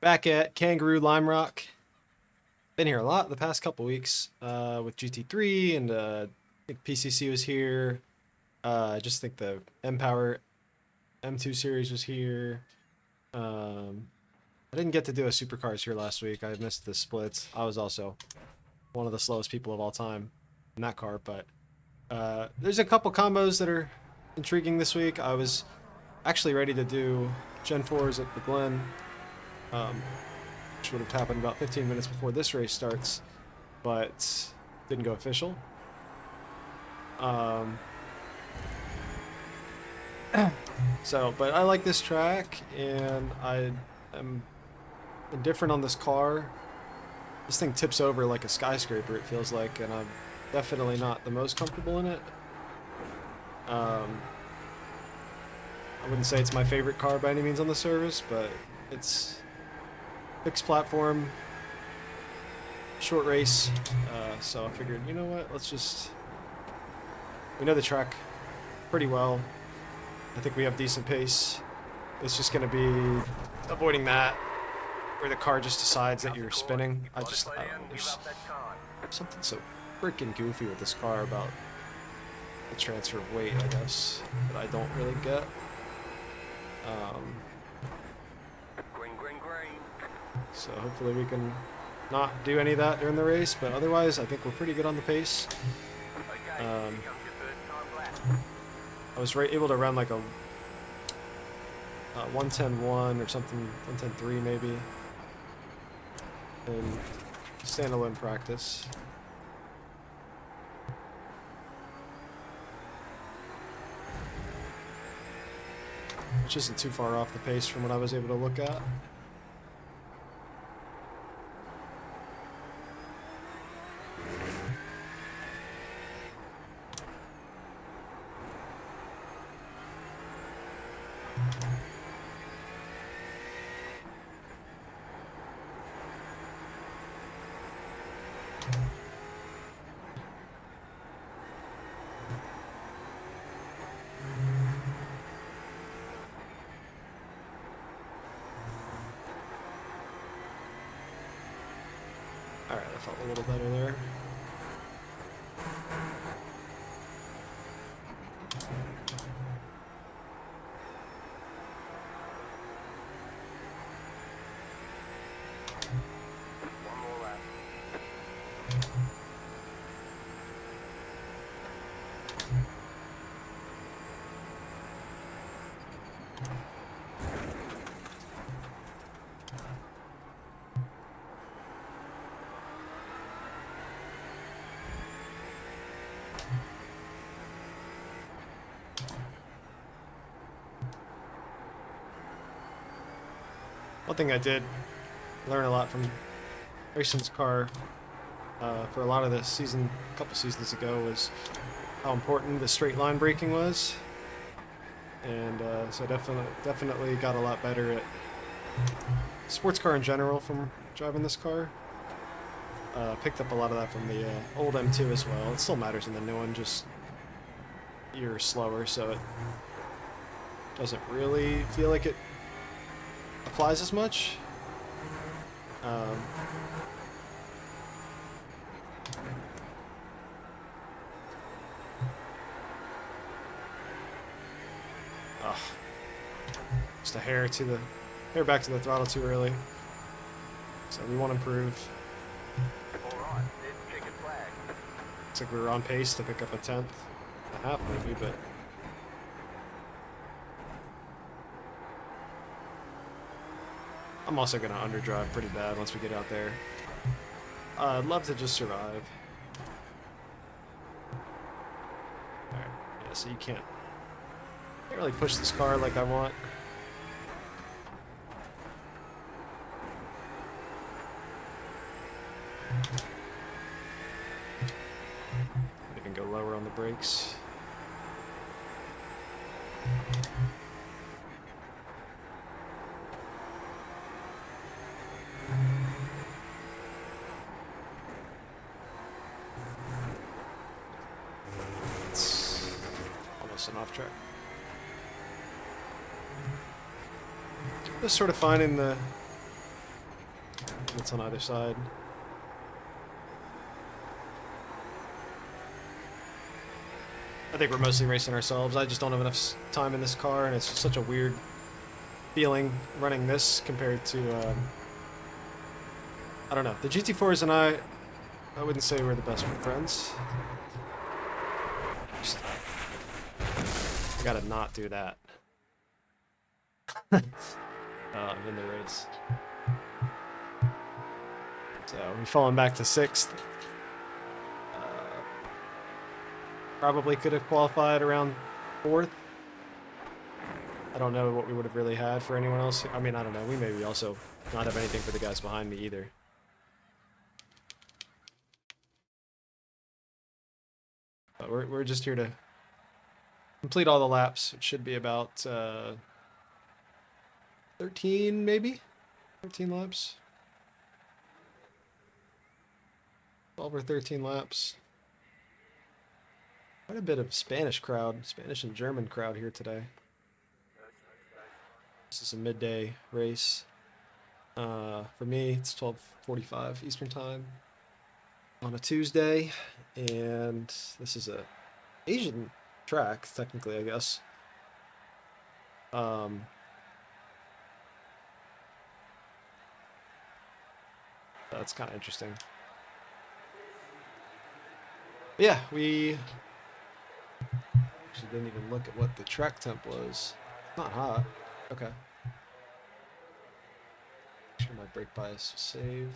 Back at Kangaroo Lime Rock. Been here a lot the past couple weeks with GT3 and I think PCC was here. I just think the M-Power M2 series was here. I didn't get to do a supercars here last week. I missed the splits. I was also one of the slowest people of all time in that car, but there's a couple combos that are intriguing this week. I was actually ready to do Gen 4s at the Glen, which would have happened about 15 minutes before this race starts, but didn't go official. But I like this track, and I am indifferent on this car. This thing tips over like a skyscraper, it feels like, and I'm definitely not the most comfortable in it. I wouldn't say it's my favorite car by any means on the service, but it's fixed platform, short race, so I figured, you know what, we know the track pretty well. I think we have decent pace. It's just going to be avoiding that, where the car just decides that you're spinning. I don't know, there's something so freaking goofy with this car about the transfer of weight, I guess, that I don't really get. So hopefully we can not do any of that during the race, but otherwise I think we're pretty good on the pace. I was able to run like a 110.1 or something, 110.3 maybe, in standalone practice. Which isn't too far off the pace from what I was able to look at. Alright, I felt a little better there. One thing I did learn a lot from racing this car for a lot of the season, a couple seasons ago, was how important the straight line braking was, and so definitely got a lot better at sports car in general from driving this car. Picked up a lot of that from the old M2 as well. It still matters in the new one, just you're slower, so it doesn't really feel like it applies as much. Just a hair back to the throttle too early. So we want to improve. Oran, chicken flag. Looks like we were on pace to pick up a 10th and a half maybe, but I'm also going to underdrive pretty bad once we get out there. I'd love to just survive. Alright, yeah, so you can't really push this car like I want. I can go lower on the brakes. It's almost an off track. Just sort of finding the that's on either side. I think we're mostly racing ourselves. I just don't have enough time in this car, and it's just such a weird feeling running this compared to, I don't know. The GT4s and I wouldn't say we're the best friends. Just, I gotta not do that. I'm in the race. So we've fallen back to 6th. Probably could have qualified around 4th. I don't know what we would have really had for anyone else. I mean, I don't know. We maybe also not have anything for the guys behind me either. But we're just here to complete all the laps. It should be about 13, maybe? 13 laps? 12 or 13 laps. Quite a bit of Spanish crowd, Spanish and German crowd here today. This is a midday race. For me, it's 12:45 Eastern Time on a Tuesday, and this is a Asian track, technically, I guess. That's kind of interesting. But yeah, we actually didn't even look at what the track temp was. It's not hot. Okay. Make sure my brake bias is save.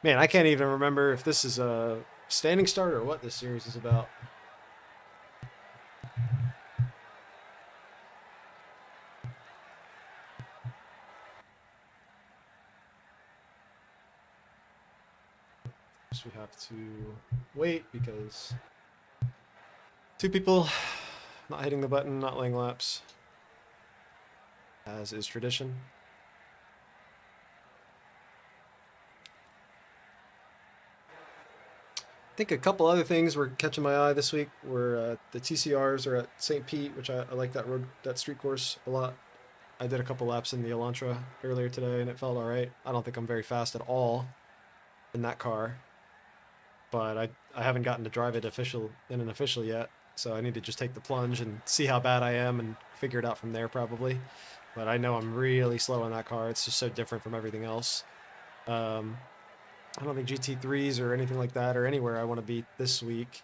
Man, I can't even remember if this is a standing start or what this series is about. We have to wait because 2 people not hitting the button, not laying laps, as is tradition. I think a couple other things were catching my eye this week were the TCRs are at St. Pete, which I like that street course a lot. I did a couple laps in the Elantra earlier today, and it felt all right. I don't think I'm very fast at all in that car, but I haven't gotten to drive it in an official yet, so I need to just take the plunge and see how bad I am and figure it out from there probably. But I know I'm really slow in that car. It's just so different from everything else. I don't think GT3s or anything like that or anywhere I want to beat this week.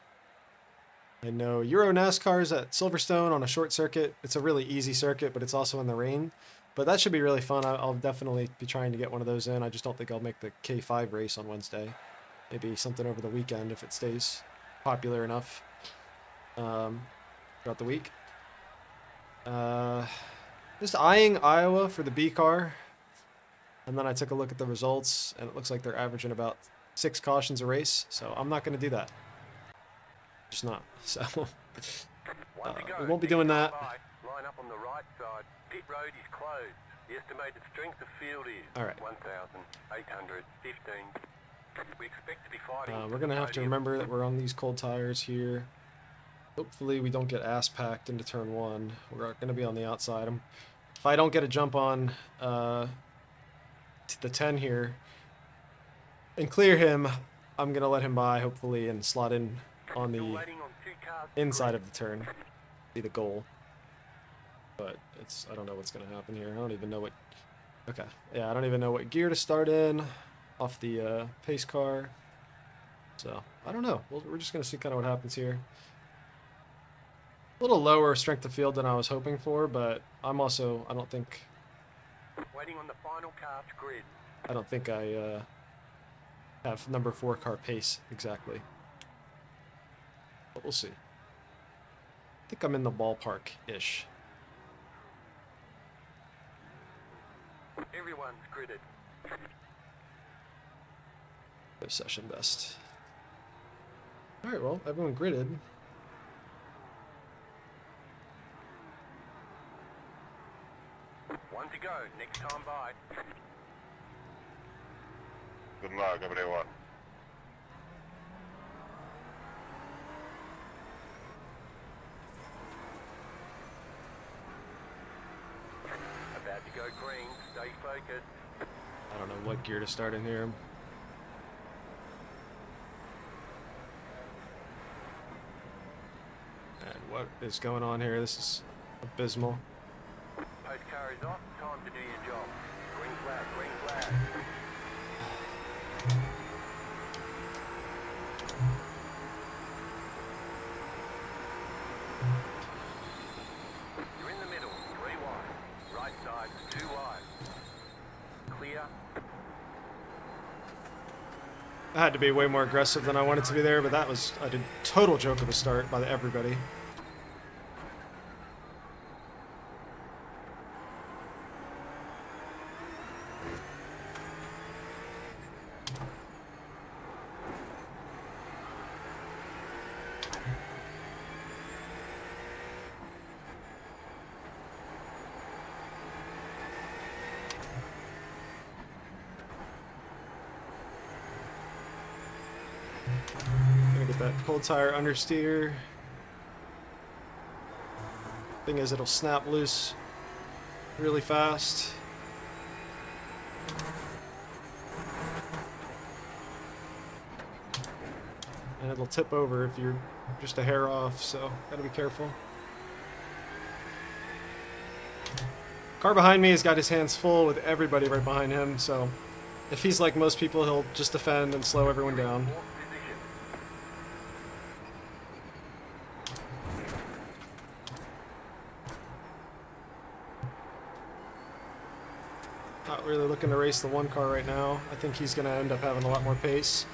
I know Euro NASCAR is at Silverstone on a short circuit. It's a really easy circuit, but it's also in the rain. But that should be really fun. I'll definitely be trying to get one of those in. I just don't think I'll make the K5 race on Wednesday. Maybe something over the weekend if it stays popular enough throughout the week. Just eyeing Iowa for the B car. And then I took a look at the results, and it looks like they're averaging about 6 cautions a race. So I'm not going to do that. Just not. So we won't be doing that. Line up on the right side. Pit road is closed. The estimated strength of field is 1,815. We expect to be fighting. We're going to have to remember that we're on these cold tires here. Hopefully we don't get ass packed into turn 1. We're going to be on the outside. If I don't get a jump on the 10 here and clear him, I'm going to let him by, hopefully, and slot in on the inside of the turn. Be the goal. But I don't know what's going to happen here. I don't even know what... Okay. Yeah, I don't even know what gear to start in off the pace car. So, I don't know. We're just going to see kind of what happens here. A little lower strength of field than I was hoping for, but I don't think... Waiting on the final car to grid. I don't think I have number 4 car pace exactly. But we'll see. I think I'm in the ballpark-ish. Everyone's gridded. No session best. Alright, well, everyone gridded. One to go, next time by. Good luck, everyone. About to go green, stay focused. I don't know what gear to start in here. And what is going on here? This is abysmal. Post car is off, time to do your job. Green flag, green flag. You're in the middle, 3 wide. Right side, 2 wide. Clear. I had to be way more aggressive than I wanted to be there, but that was a total joke of a start by everybody. Gonna get that cold tire understeer. Thing is, it'll snap loose really fast. And it'll tip over if you're just a hair off, so gotta be careful. Car behind me has got his hands full with everybody right behind him, so if he's like most people, he'll just defend and slow everyone down. Fourth position. Not really looking to race the one car right now. I think he's going to end up having a lot more pace.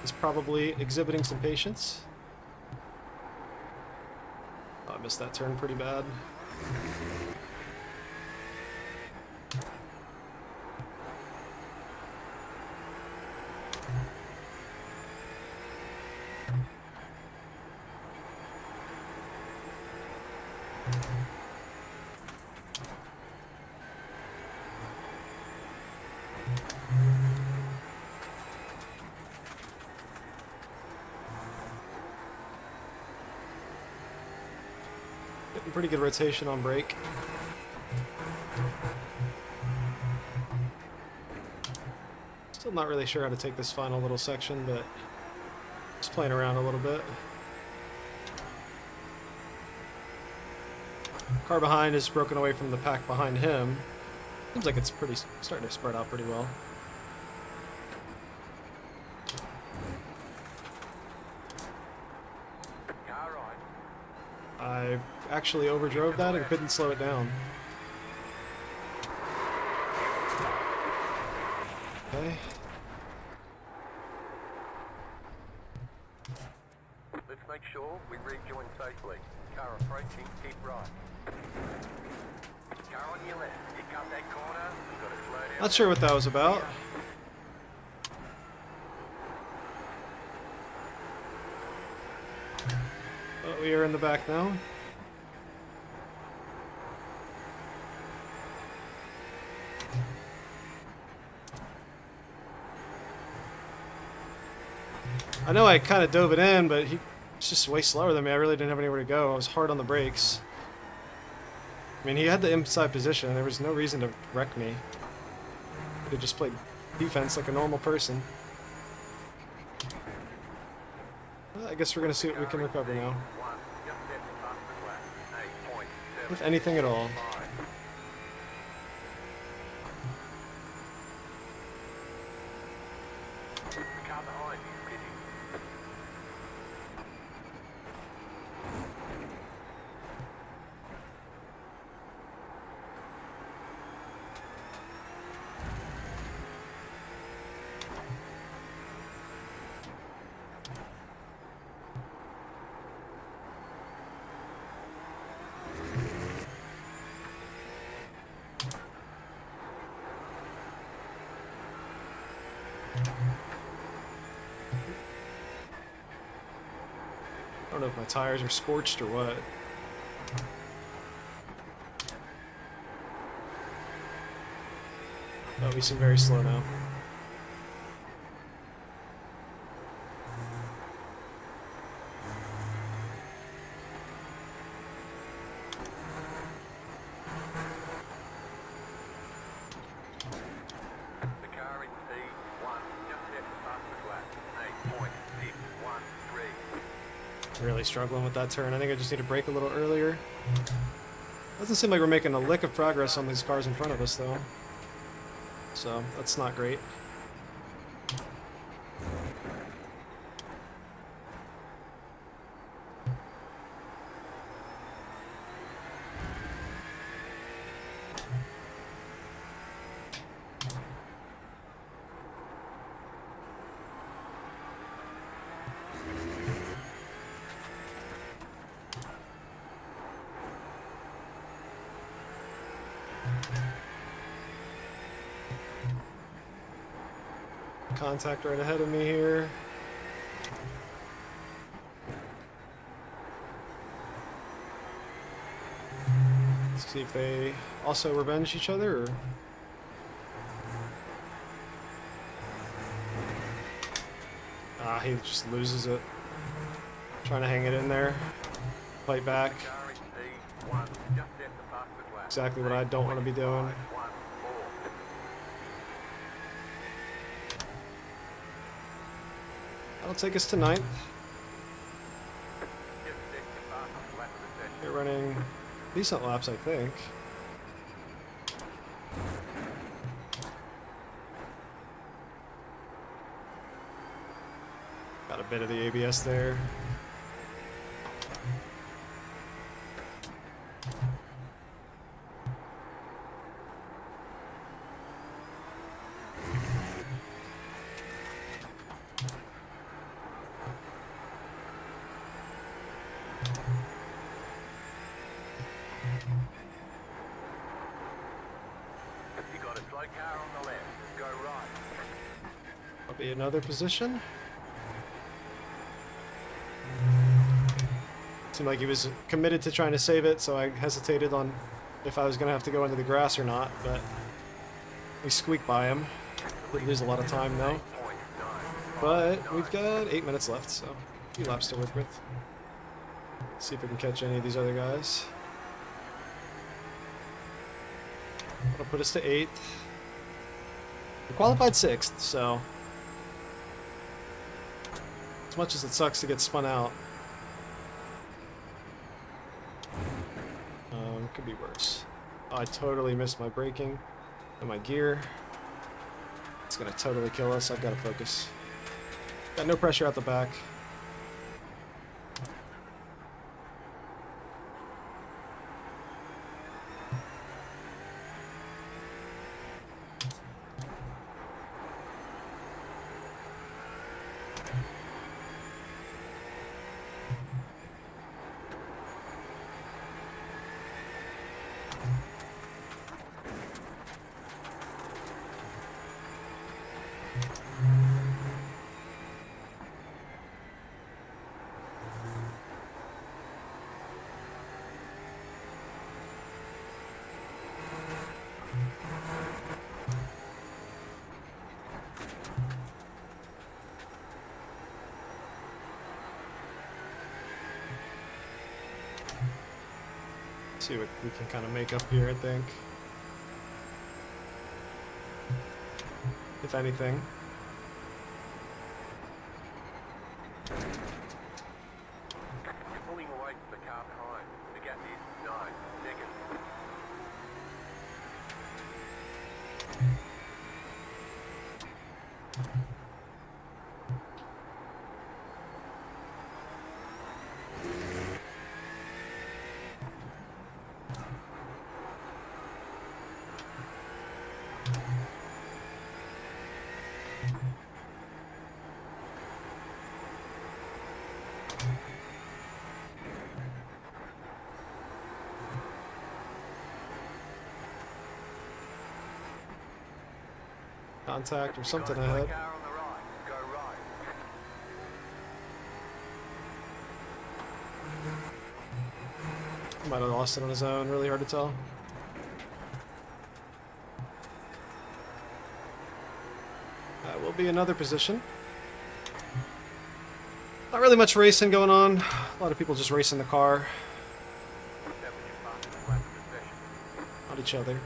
He's probably exhibiting some patience. Oh, I missed that turn pretty bad. Getting pretty good rotation on brake. Still not really sure how to take this final little section, but just playing around a little bit. Car behind is broken away from the pack behind him. Seems like it's starting to spread out pretty well. Car right. I actually overdrove that and couldn't slow it down. Okay. Let's make sure we rejoin safely. Car approaching, keep right. Car on your left. You cut that corner, you've got to slow down. Not sure what that was about. But we are in the back now. I know I kind of dove it in, but he was just way slower than me. I really didn't have anywhere to go. I was hard on the brakes. I mean, he had the inside position. There was no reason to wreck me. Could have just played defense like a normal person. Well, I guess we're going to see what we can recover now. One, just step past the flat. 8.7. If anything at all. The car behind is pitting. I don't know if my tires are scorched or what. Oh, we seem very slow now. Really struggling with that turn. I think I just need to brake a little earlier. Doesn't seem like we're making a lick of progress on these cars in front of us, though. So, that's not great. Contact right ahead of me here. Let's see if they also revenge each other, or... Ah, he just loses it. Trying to hang it in there. Fight back. Exactly what I don't want to be doing. That'll take us to 9th. They're running decent laps, I think. Got a bit of the ABS there. You got a slow car on the left. Go right. I'll be another position. Seemed like he was committed to trying to save it, so I hesitated on if I was going to have to go into the grass or not, but we squeaked by him. Didn't lose a lot of time though. But we've got 8 minutes left, so a few laps to work with. See if we can catch any of these other guys. That'll put us to 8th. We qualified 6th, so as much as it sucks to get spun out, could be worse. Oh, I totally missed my braking and my gear. It's gonna totally kill us. I've got to focus. Got no pressure out the back. See what we can kind of make up here, I think. If anything. You're pulling away from the car behind. The gap is 9 seconds. Contact or something Got a slow ahead. car on the right. Go right. Might have lost it on his own. Really hard to tell. That will be another position. Not really much racing going on. A lot of people just racing the car, not each other.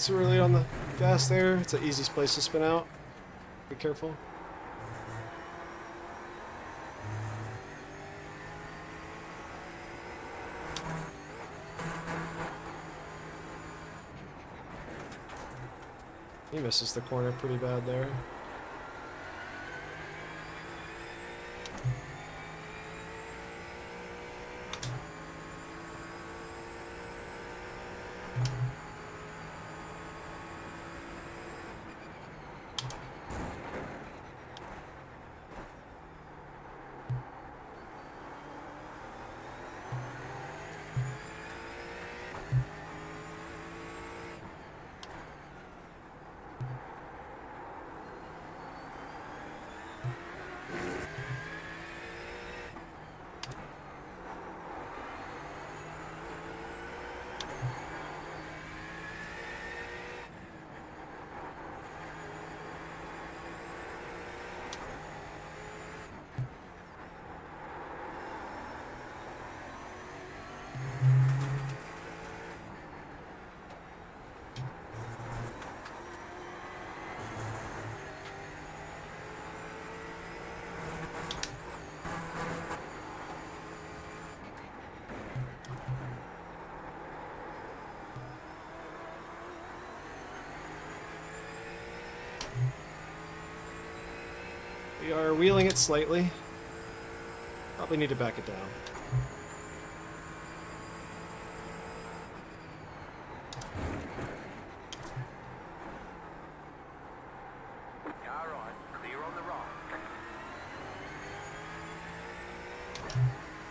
too early on the gas there. It's an easy place to spin out. Be careful. He misses the corner pretty bad there. We are wheeling it slightly. Probably need to back it down. Car on, clear on the right.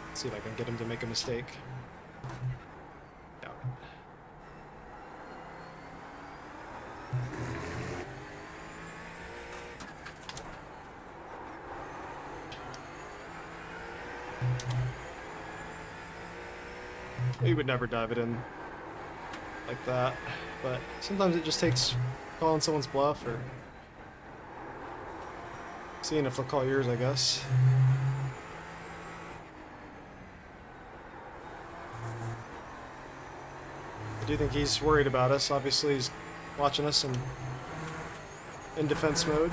Let's see if I can get him to make a mistake. Yeah. We would never dive it in like that, but sometimes it just takes calling someone's bluff or seeing if they'll call yours, I guess. I do think he's worried about us. Obviously, he's watching us in defense mode.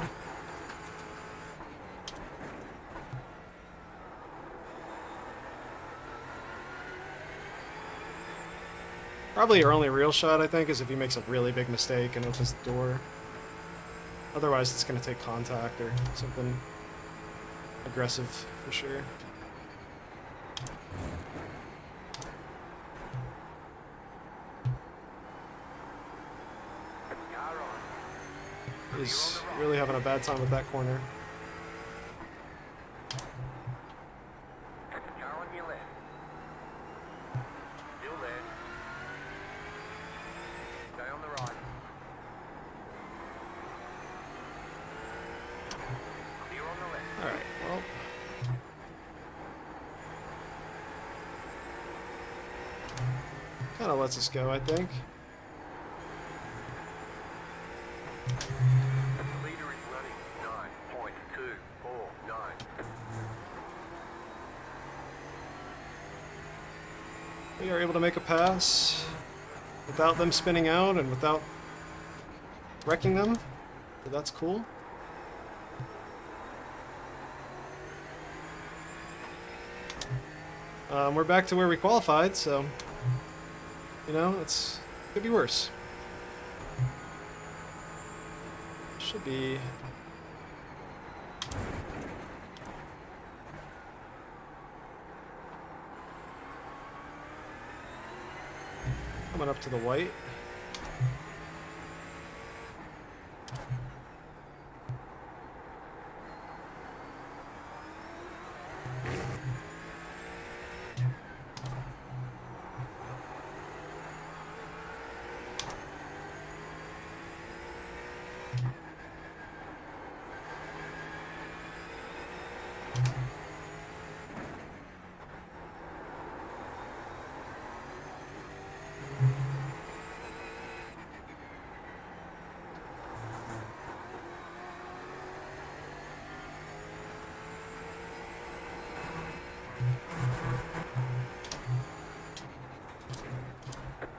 Probably our only real shot, I think, is if he makes a really big mistake and opens the door. Otherwise, it's going to take contact or something aggressive for sure. Car on. He's really having a bad time with that corner. Car on your left. Still there. Stay on the right. Clear on the left. Alright, well. Kind of lets us go, I think. The leader is running 9.249. We are able to make a pass without them spinning out and without wrecking them. So that's cool. We're back to where we qualified, so you know, could be worse. Should be coming up to the white.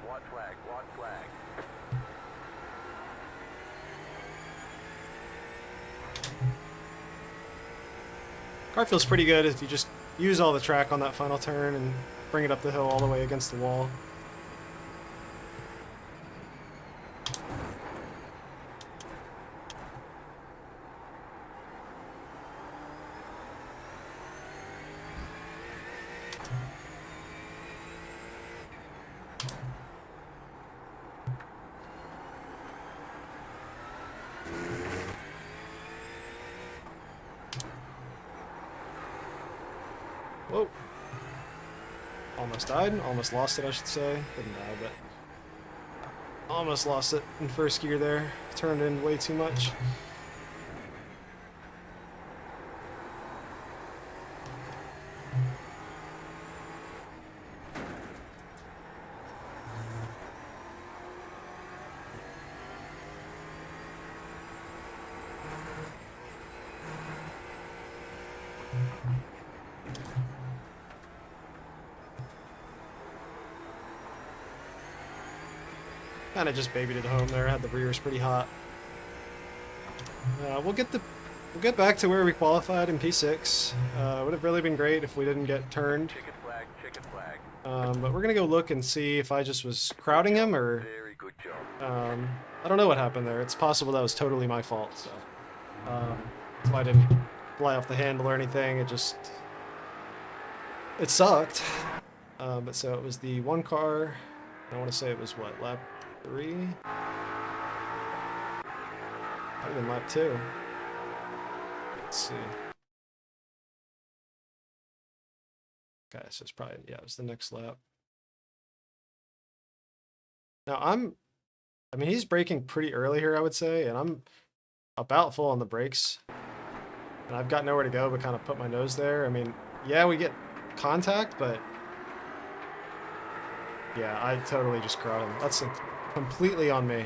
White flag, white flag. Car feels pretty good if you just use all the track on that final turn and bring it up the hill all the way against the wall. Whoa. Almost died. Almost lost it, I should say. Didn't die, but almost lost it in first gear there. Turned in way too much. Kind of just babied it home there. Had the rears pretty hot. We'll get back to where we qualified in P6. Would have really been great if we didn't get turned. Chicken flag, chicken flag. But we're gonna go look and see if I just was crowding him or Very good job. I don't know what happened there. It's possible that was totally my fault. So that's why I didn't fly off the handle or anything. It sucked. But so it was the one car. I want to say it was what, lap 3? Might have been lap 2. Let's see. Okay, so it's probably, yeah, it was the next lap. Now I mean, he's braking pretty early here, I would say, and I'm about full on the brakes. And I've got nowhere to go but kind of put my nose there. I mean, yeah, we get contact, but yeah, I totally just crowd him. That's completely on me.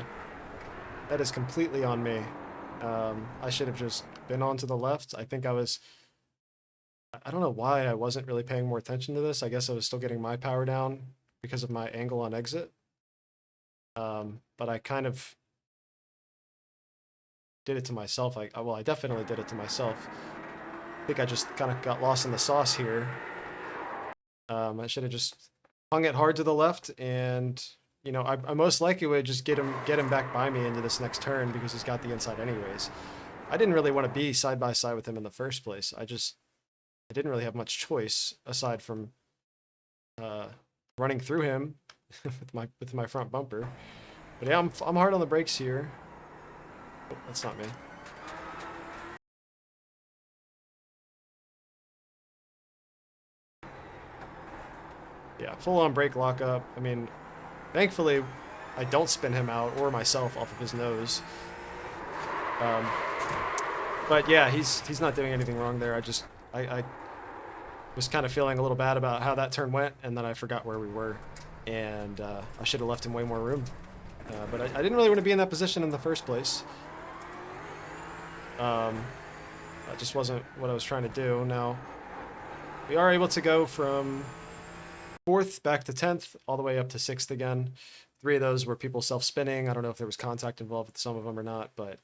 That is completely on me. I should have just been on to the left. I think I don't know why I wasn't really paying more attention to this. I guess I was still getting my power down because of my angle on exit. But I kind of did it to myself. Well, I definitely did it to myself. I think I just kind of got lost in the sauce here. I should have just hung it hard to the left, and you know, I most likely would just get him back by me into this next turn because he's got the inside anyways. I didn't really want to be side by side with him in the first place. I didn't really have much choice aside from running through him with my front bumper. But yeah, I'm hard on the brakes here. Oh, that's not me. Yeah, full on brake lockup. I mean, thankfully, I don't spin him out or myself off of his nose. But yeah, he's not doing anything wrong there. I was kind of feeling a little bad about how that turn went, and then I forgot where we were, and I should have left him way more room. But I didn't really want to be in that position in the first place. That just wasn't what I was trying to do. Now, we are able to go from 4th back to 10th, all the way up to 6th again. 3 of those were people self-spinning. I don't know if there was contact involved with some of them or not, but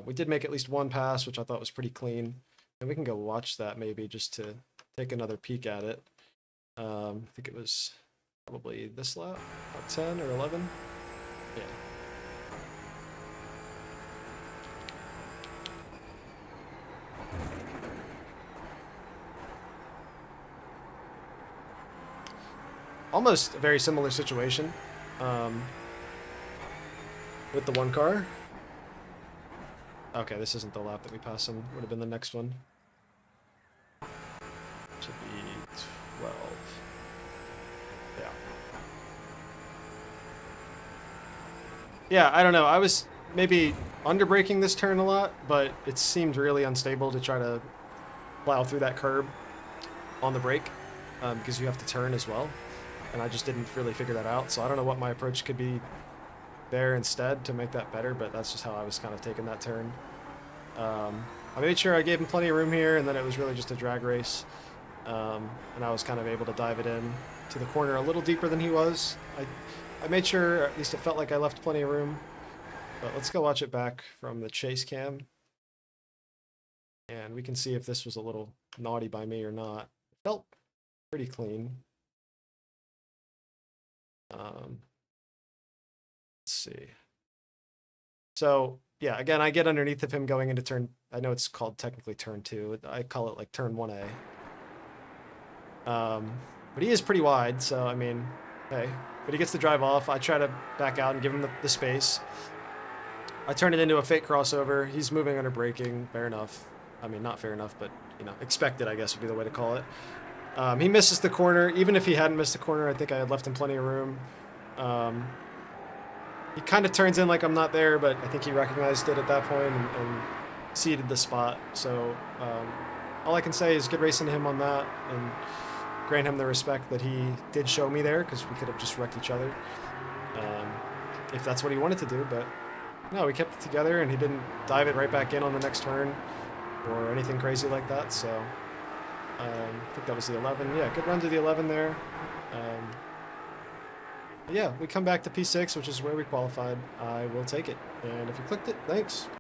we did make at least one pass, which I thought was pretty clean. And we can go watch that maybe just to take another peek at it. I think it was probably this lap, about 10 or 11. Yeah. Almost a very similar situation with the one car. Okay, this isn't the lap that we passed him. Would have been the next one. Should be 12. Yeah. Yeah, I don't know. I was maybe under-braking this turn a lot, but it seemed really unstable to try to plow through that curb on the brake because you have to turn as well. And I just didn't really figure that out, so I don't know what my approach could be there instead to make that better, but that's just how I was kind of taking that turn. I made sure I gave him plenty of room here, and then it was really just a drag race. And I was kind of able to dive it in to the corner a little deeper than he was. I made sure, at least it felt like I left plenty of room. But let's go watch it back from the chase cam. And we can see if this was a little naughty by me or not. It felt pretty clean. Let's see. So, yeah, again, I get underneath of him going into turn... I know it's called technically turn 2. I call it like turn 1A. But he is pretty wide, so, I mean, hey. But he gets to drive off. I try to back out and give him the space. I turn it into a fake crossover. He's moving under braking. Fair enough. I mean, not fair enough, but, you know, expected, I guess, would be the way to call it. He misses the corner. Even if he hadn't missed the corner, I think I had left him plenty of room. He kind of turns in like I'm not there, but I think he recognized it at that point and ceded the spot. So all I can say is good racing to him on that and grant him the respect that he did show me there, because we could have just wrecked each other if that's what he wanted to do. But no, we kept it together, and he didn't dive it right back in on the next turn or anything crazy like that. So I think that was the 11. Yeah, good run to the 11 there. Yeah, we come back to P6, which is where we qualified. I will take it. And if you clicked it, thanks.